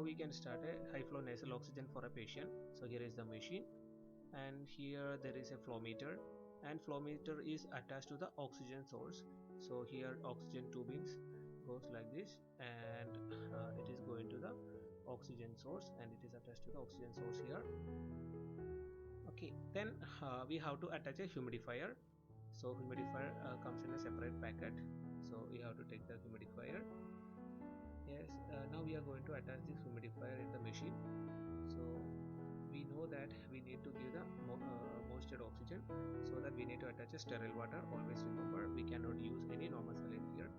how we can start a high flow nasal oxygen for a patient. So here is the machine, and here there is a flow meter, and flow meter is attached to the oxygen source. So here oxygen tubings goes like this, and it is going to the oxygen source, and it is attached to the oxygen source here. Okay, then we have to attach a humidifier. So humidifier comes in a separate packet, so we have to take the humidifier. Yes, now we are going to attach this humidifier in the machine. So we know that we need to give the moisture oxygen, so that we need to attach a sterile water. Always remember, we cannot use any normal saline here.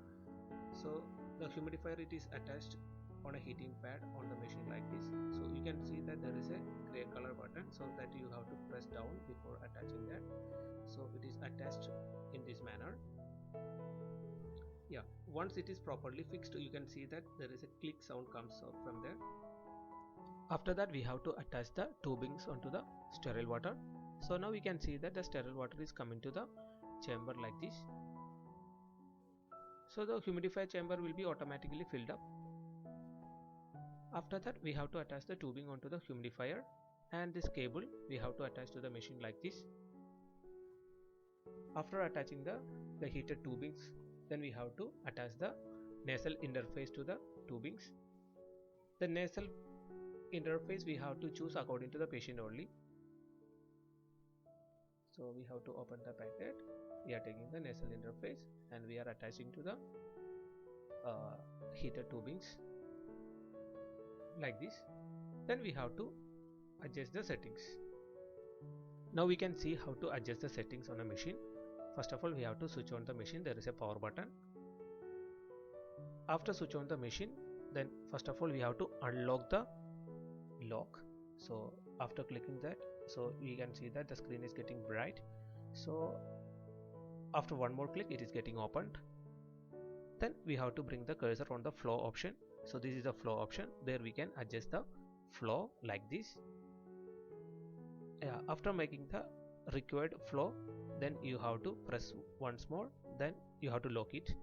So the humidifier, it is attached on a heating pad on the machine like this. So you can see that there is a gray color button, so that you have to press down before attaching that. So it is attached in this manner. Yeah, once it is properly fixed, you can see that there is a click sound comes out from there. After that, we have to attach the tubings onto the sterile water. So now we can see that the sterile water is coming to the chamber like this. So the humidifier chamber will be automatically filled up. After that, we have to attach the tubing onto the humidifier, and this cable we have to attach to the machine like this. After attaching the heated tubings, then we have to attach the nasal interface to the tubings. The nasal interface we have to choose according to the patient only. So we have to open the packet. We are taking the nasal interface, and we are attaching to the heater tubings like this. Then we have to adjust the settings. Now we can see how to adjust the settings on a machine. First of all, we have to switch on the machine. There is a power button. After switch on the machine, then first of all we have to unlock the lock. So after clicking that, so we can see that the screen is getting bright. So after one more click, it is getting opened. Then we have to bring the cursor on the flow option. So this is the flow option. There we can adjust the flow like this. After making the required flow, then you have to press once more, then you have to lock it.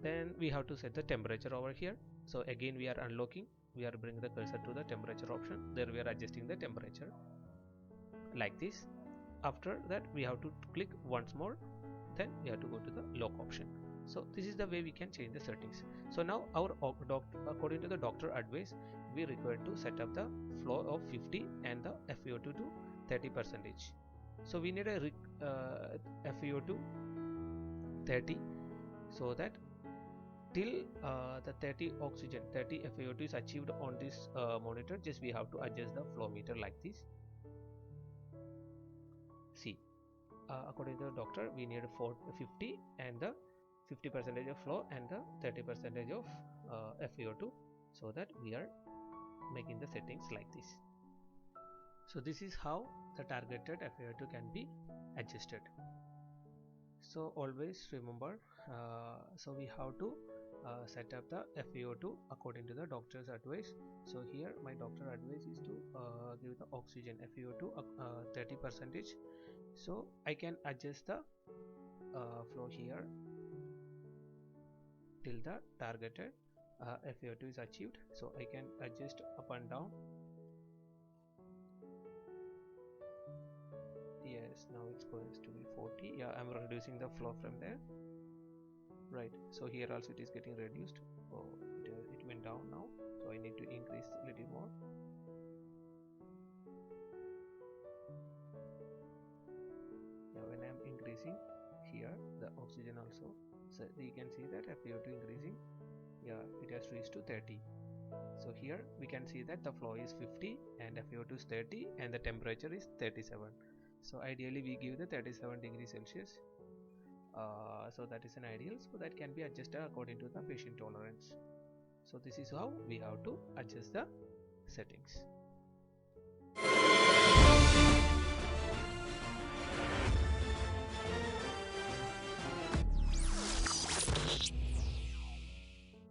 Then we have to set the temperature over here. So again we are unlocking, we are bringing the cursor to the temperature option. There we are adjusting the temperature like this. After that, we have to click once more, then we have to go to the lock option. So this is the way we can change the settings. So now our according to the doctor advice, we require to set up the flow of 50 and the FiO2 to 30%. So we need a FiO2 30, so that till the 30 FiO2 is achieved on this monitor, just we have to adjust the flow meter like this. See, according to the doctor, we need 50 and the 50% of flow and the 30% of FiO2, so that we are making the settings like this. So this is how the targeted FiO2 can be adjusted. So always remember, so we have to set up the FiO2 according to the doctor's advice. So here my doctor advice is to give the oxygen FiO2 30%. So I can adjust the flow here till the targeted FiO2 is achieved. So I can adjust up and down. Yes, now it's going to be 40. Yeah, I'm reducing the flow from there. Right, so here also it is getting reduced. Oh, it went down now, so I need to increase a little more. Yeah, when I'm increasing here the oxygen also, so you can see that FiO2 increasing. Yeah, it has reached to 30. So here we can see that the flow is 50 and FiO2 is 30 and the temperature is 37. So ideally we give the 37 degrees Celsius. So that is an ideal, so that can be adjusted according to the patient tolerance. So this is how we have to adjust the settings.